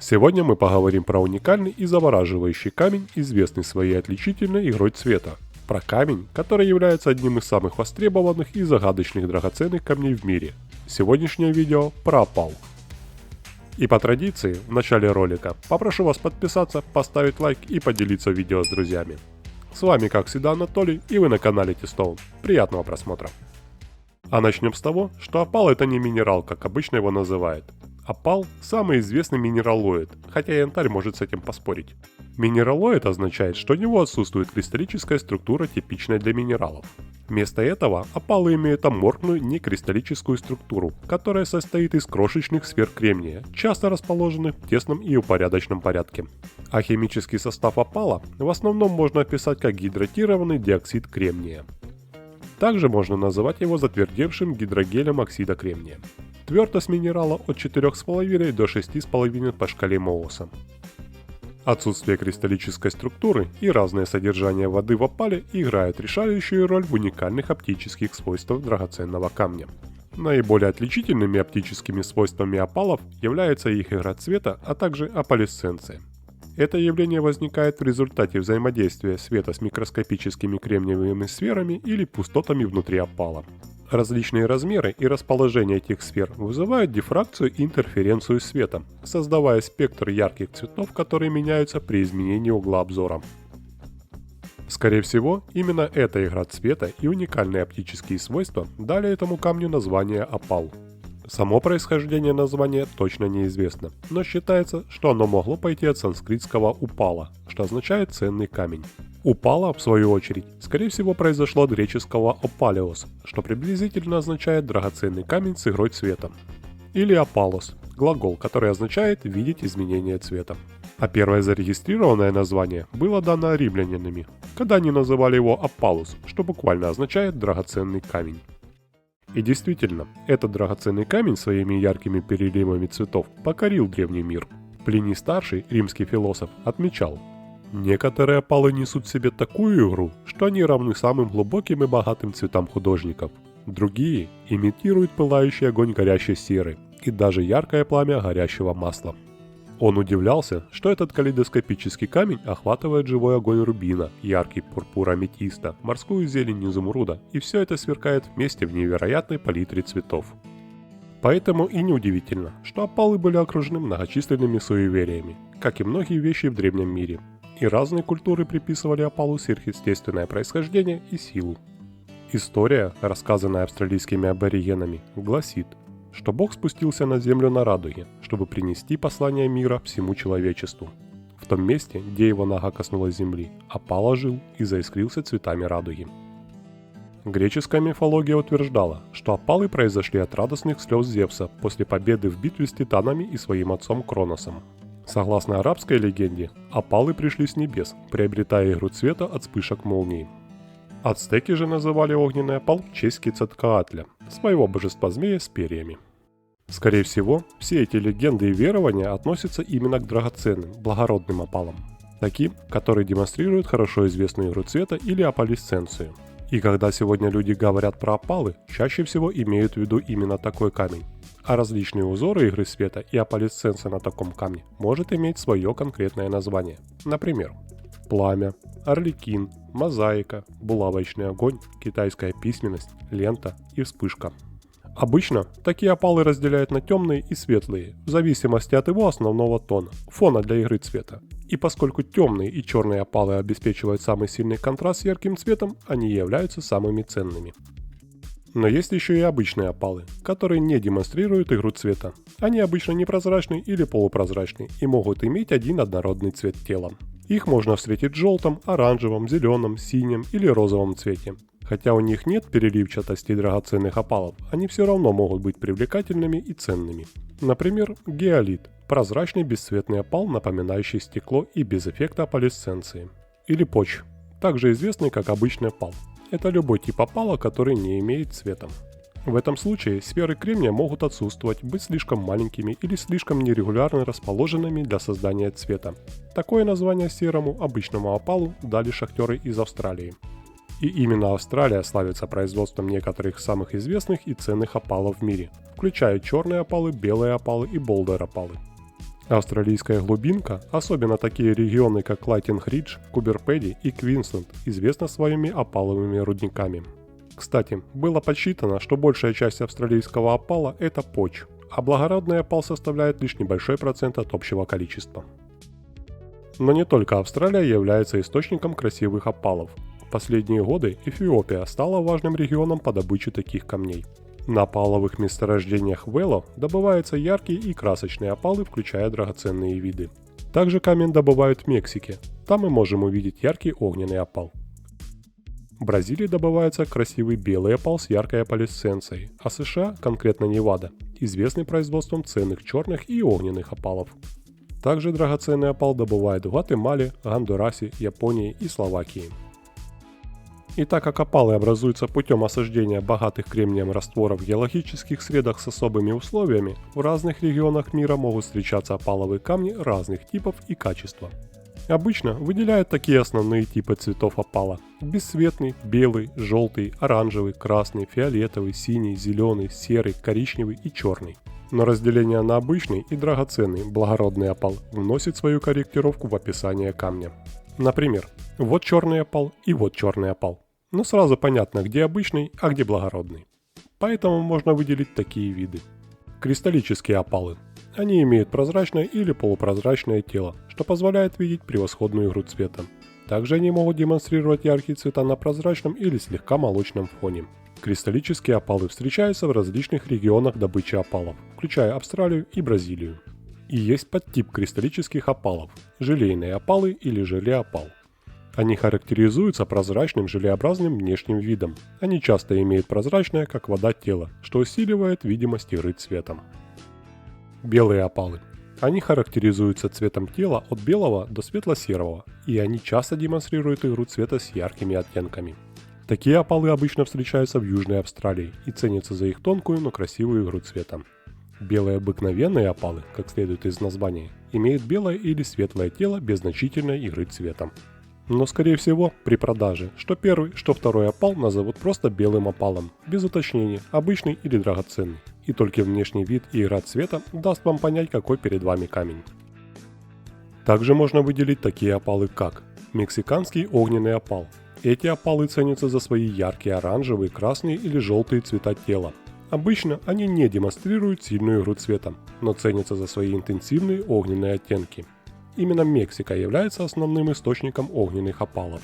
Сегодня мы поговорим про уникальный и завораживающий камень, известный своей отличительной игрой цвета. Про камень, который является одним из самых востребованных и загадочных драгоценных камней в мире. Сегодняшнее видео про опал. И по традиции, в начале ролика попрошу вас подписаться, поставить лайк и поделиться видео с друзьями. С вами как всегда Анатолий, и вы на канале T-Stone. Приятного просмотра. А начнем с того, что опал это не минерал, как обычно его называют. Опал – самый известный минералоид, хотя янтарь может с этим поспорить. Минералоид означает, что у него отсутствует кристаллическая структура, типичная для минералов. Вместо этого опалы имеют аморфную некристаллическую структуру, которая состоит из крошечных сфер кремния, часто расположенных в тесном и упорядоченном порядке. А химический состав опала в основном можно описать как гидратированный диоксид кремния. Также можно называть его затвердевшим гидрогелем оксида кремния. Твердость минерала от 4,5 до 6,5 по шкале Моуса. Отсутствие кристаллической структуры и разное содержание воды в опале играют решающую роль в уникальных оптических свойствах драгоценного камня. Наиболее отличительными оптическими свойствами опалов является их игра цвета, а также опалесценция. Это явление возникает в результате взаимодействия света с микроскопическими кремниевыми сферами или пустотами внутри опала. Различные размеры и расположение этих сфер вызывают дифракцию и интерференцию света, создавая спектр ярких цветов, которые меняются при изменении угла обзора. Скорее всего, именно эта игра цвета и уникальные оптические свойства дали этому камню название опал. Само происхождение названия точно неизвестно, но считается, что оно могло пойти от санскритского «упала», что означает «ценный камень». «Упала», в свою очередь, скорее всего произошло от греческого «опалеос», что приблизительно означает «драгоценный камень с игрой цвета». Или «опалос» – глагол, который означает «видеть изменение цвета». А первое зарегистрированное название было дано римлянинами, когда они называли его «опалус», что буквально означает «драгоценный камень». И действительно, этот драгоценный камень своими яркими переливами цветов покорил древний мир. Плиний Старший, римский философ, отмечал: некоторые опалы несут в себе такую игру, что они равны самым глубоким и богатым цветам художников. Другие имитируют пылающий огонь горящей серы и даже яркое пламя горящего масла. Он удивлялся, что этот калейдоскопический камень охватывает живой огонь рубина, яркий пурпур аметиста, морскую зелень изумруда, и все это сверкает вместе в невероятной палитре цветов. Поэтому и неудивительно, что опалы были окружены многочисленными суевериями, как и многие вещи в древнем мире, и разные культуры приписывали опалу сверхъестественное происхождение и силу. История, рассказанная австралийскими аборигенами, гласит, что Бог спустился на землю на радуге, чтобы принести послание мира всему человечеству. В том месте, где его нога коснулась земли, опал ожил и заискрился цветами радуги. Греческая мифология утверждала, что опалы произошли от радостных слез Зевса после победы в битве с титанами и своим отцом Кроносом. Согласно арабской легенде, опалы пришли с небес, приобретая игру цвета от вспышек молнии. Ацтеки же называли огненный опал в честь Кецалькоатля, своего божества змея с перьями. Скорее всего, все эти легенды и верования относятся именно к драгоценным, благородным опалам, таким, которые демонстрируют хорошо известную игру цвета или опалесценцию. И когда сегодня люди говорят про опалы, чаще всего имеют в виду именно такой камень, а различные узоры игры света и опалесценция на таком камне может иметь свое конкретное название, например, пламя, арлекин, мозаика, булавочный огонь, китайская письменность, лента и вспышка. Обычно такие опалы разделяют на темные и светлые, в зависимости от его основного тона, фона для игры цвета. И поскольку темные и черные опалы обеспечивают самый сильный контраст с ярким цветом, они являются самыми ценными. Но есть еще и обычные опалы, которые не демонстрируют игру цвета. Они обычно непрозрачны или полупрозрачны и могут иметь один однородный цвет тела. Их можно встретить в желтом, оранжевом, зеленом, синем или розовом цвете. Хотя у них нет переливчатости драгоценных опалов, они все равно могут быть привлекательными и ценными. Например, геолит – прозрачный бесцветный опал, напоминающий стекло и без эффекта опалесценции. Или поч, также известный как обычный опал. Это любой тип опала, который не имеет цвета. В этом случае сферы кремния могут отсутствовать, быть слишком маленькими или слишком нерегулярно расположенными для создания цвета. Такое название серому обычному опалу дали шахтеры из Австралии. И именно Австралия славится производством некоторых самых известных и ценных опалов в мире, включая черные опалы, белые опалы и болдер опалы. Австралийская глубинка, особенно такие регионы как Лайтинг-Ридж, Кубер-Пэдди и Квинсленд, известна своими опаловыми рудниками. Кстати, было подсчитано, что большая часть австралийского опала – это почв, а благородный опал составляет лишь небольшой процент от общего количества. Но не только Австралия является источником красивых опалов. В последние годы Эфиопия стала важным регионом по добыче таких камней. На опаловых месторождениях Вело добываются яркие и красочные опалы, включая драгоценные виды. Также камень добывают в Мексике. Там мы можем увидеть яркий огненный опал. В Бразилии добывается красивый белый опал с яркой опалесценцией, а США, конкретно Невада, известный производством ценных черных и огненных опалов. Также драгоценный опал добывают в Гватемале, Гондурасе, Японии и Словакии. И так как опалы образуются путем осаждения богатых кремнием растворов в геологических средах с особыми условиями, в разных регионах мира могут встречаться опаловые камни разных типов и качества. Обычно выделяют такие основные типы цветов опала: бесцветный, белый, желтый, оранжевый, красный, фиолетовый, синий, зеленый, серый, коричневый и черный. Но разделение на обычный и драгоценный благородный опал вносит свою корректировку в описание камня. Например, вот черный опал и вот черный опал. Но сразу понятно, где обычный, а где благородный. Поэтому можно выделить такие виды. Кристаллические опалы. Они имеют прозрачное или полупрозрачное тело, что позволяет видеть превосходную игру цвета. Также они могут демонстрировать яркие цвета на прозрачном или слегка молочном фоне. Кристаллические опалы встречаются в различных регионах добычи опалов, включая Австралию и Бразилию. И есть подтип кристаллических опалов – желейные опалы или желе-опал. Они характеризуются прозрачным желеобразным внешним видом. Они часто имеют прозрачное, как вода, тело, что усиливает видимость игры цветом. Белые опалы. Они характеризуются цветом тела от белого до светло-серого, и они часто демонстрируют игру цвета с яркими оттенками. Такие опалы обычно встречаются в Южной Австралии и ценятся за их тонкую, но красивую игру цвета. Белые обыкновенные опалы, как следует из названия, имеют белое или светлое тело без значительной игры цвета. Но скорее всего при продаже что первый, что второй опал назовут просто белым опалом, без уточнения, обычный или драгоценный, и только внешний вид и игра цвета даст вам понять, какой перед вами камень. Также можно выделить такие опалы, как мексиканский огненный опал. Эти опалы ценятся за свои яркие оранжевые, красные или желтые цвета тела. Обычно они не демонстрируют сильную игру цвета, но ценятся за свои интенсивные огненные оттенки. Именно Мексика является основным источником огненных опалов.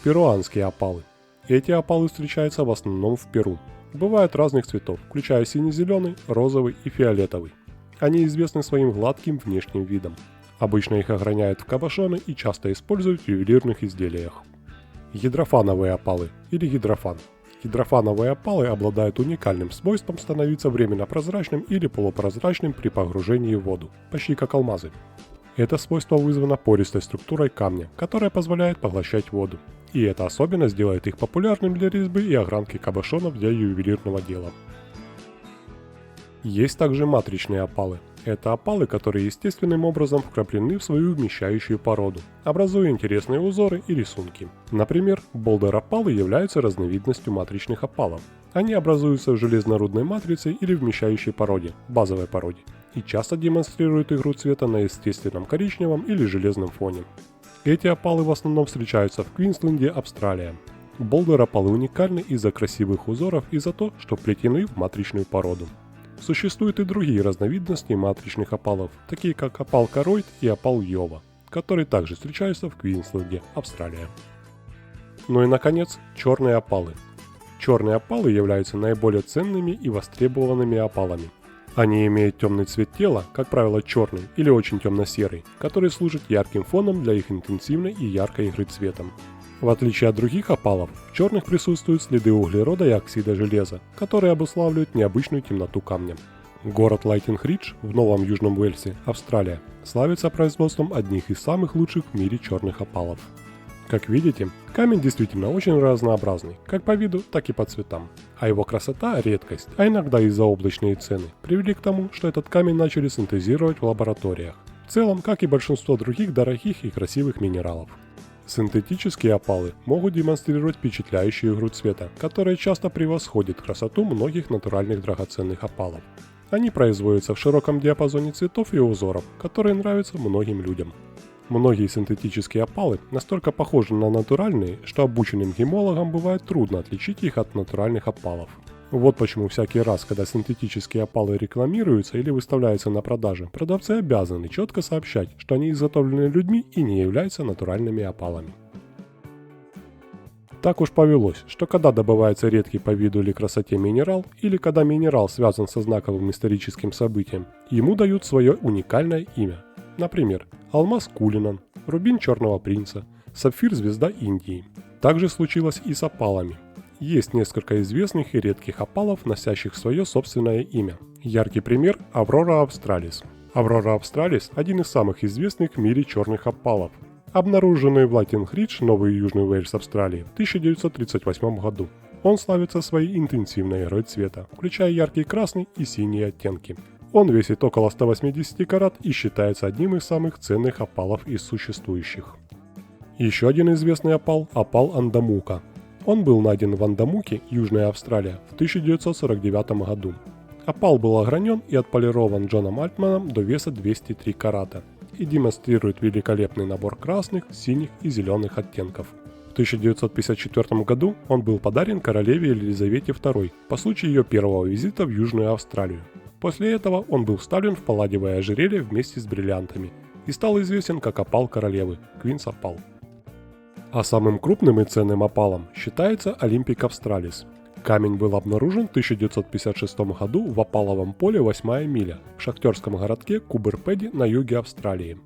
Перуанские опалы. Эти опалы встречаются в основном в Перу. Бывают разных цветов, включая сине-зеленый, розовый и фиолетовый. Они известны своим гладким внешним видом. Обычно их ограняют в кабошоны и часто используют в ювелирных изделиях. Гидрофановые опалы или гидрофан. Гидрофановые опалы обладают уникальным свойством становиться временно прозрачным или полупрозрачным при погружении в воду, почти как алмазы. Это свойство вызвано пористой структурой камня, которая позволяет поглощать воду. И эта особенность делает их популярным для резьбы и огранки кабошонов для ювелирного дела. Есть также матричные опалы. Это опалы, которые естественным образом вкраплены в свою вмещающую породу, образуя интересные узоры и рисунки. Например, болдер-опалы являются разновидностью матричных опалов. Они образуются в железнорудной матрице или вмещающей породе, базовой породе, и часто демонстрируют игру цвета на естественном коричневом или железном фоне. Эти опалы в основном встречаются в Квинсленде, Австралия. Болдер-опалы уникальны из-за красивых узоров и за то, что вплетены в матричную породу. Существуют и другие разновидности матричных опалов, такие как опал Кароид и опал Йова, которые также встречаются в Квинсленде, Австралия. Ну и наконец, черные опалы. Черные опалы являются наиболее ценными и востребованными опалами. Они имеют темный цвет тела, как правило черный или очень темно-серый, который служит ярким фоном для их интенсивной и яркой игры цветом. В отличие от других опалов, в черных присутствуют следы углерода и оксида железа, которые обуславливают необычную темноту камня. Город Лайтинг-Ридж в Новом Южном Уэльсе, Австралия, славится производством одних из самых лучших в мире черных опалов. Как видите, камень действительно очень разнообразный, как по виду, так и по цветам. А его красота, редкость, а иногда и заоблачные цены, привели к тому, что этот камень начали синтезировать в лабораториях. В целом, как и большинство других дорогих и красивых минералов. Синтетические опалы могут демонстрировать впечатляющую игру цвета, которая часто превосходит красоту многих натуральных драгоценных опалов. Они производятся в широком диапазоне цветов и узоров, которые нравятся многим людям. Многие синтетические опалы настолько похожи на натуральные, что обученным гемологам бывает трудно отличить их от натуральных опалов. Вот почему всякий раз, когда синтетические опалы рекламируются или выставляются на продаже, продавцы обязаны четко сообщать, что они изготовлены людьми и не являются натуральными опалами. Так уж повелось, что когда добывается редкий по виду или красоте минерал, или когда минерал связан со знаковым историческим событием, ему дают свое уникальное имя. Например, алмаз Кулинан, рубин Черного принца, сапфир Звезда Индии. Также случилось и с опалами. Есть несколько известных и редких опалов, носящих свое собственное имя. Яркий пример – Аврора Австралис. Аврора Австралис – один из самых известных в мире черных опалов, обнаруженный в Лайтинг-Ридж, Новый Южный Уэльс, Австралии, в 1938 году. Он славится своей интенсивной игрой цвета, включая яркий красный и синий оттенки. Он весит около 180 карат и считается одним из самых ценных опалов из существующих. Еще один известный опал – опал Андамука. Он был найден в Андамуке, Южная Австралия, в 1949 году. Опал был огранен и отполирован Джоном Альтманом до веса 203 карата и демонстрирует великолепный набор красных, синих и зеленых оттенков. В 1954 году он был подарен королеве Елизавете II по случаю ее первого визита в Южную Австралию. После этого он был вставлен в палладиевое ожерелье вместе с бриллиантами и стал известен как опал королевы – Queen's Opal. А самым крупным и ценным опалом считается Olympic Australis. Камень был обнаружен в 1956 году в опаловом поле 8-я миля в шахтерском городке Куберпеди на юге Австралии.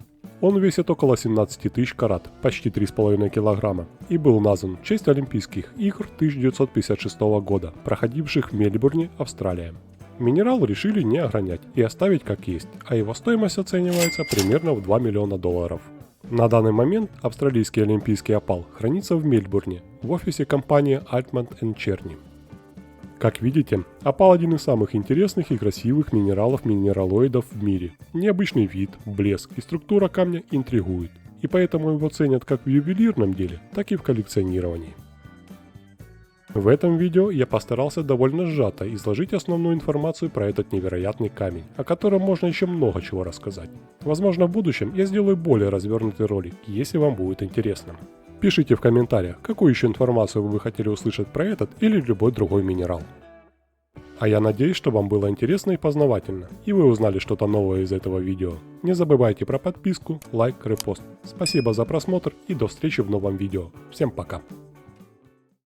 Он весит около 17 тысяч карат, почти 3,5 килограмма, и был назван в честь Олимпийских игр 1956 года, проходивших в Мельбурне, Австралия. Минерал решили не огранять и оставить как есть, а его стоимость оценивается примерно в $2 миллиона. На данный момент австралийский олимпийский опал хранится в Мельбурне, в офисе компании Altman & Черни. Как видите, опал один из самых интересных и красивых минералов-минералоидов в мире. Необычный вид, блеск и структура камня интригуют, и поэтому его ценят как в ювелирном деле, так и в коллекционировании. В этом видео я постарался довольно сжато изложить основную информацию про этот невероятный камень, о котором можно еще много чего рассказать. Возможно, в будущем я сделаю более развернутый ролик, если вам будет интересно. Пишите в комментариях, какую еще информацию вы хотели услышать про этот или любой другой минерал. А я надеюсь, что вам было интересно и познавательно, и вы узнали что-то новое из этого видео. Не забывайте про подписку, лайк, репост. Спасибо за просмотр и до встречи в новом видео. Всем пока!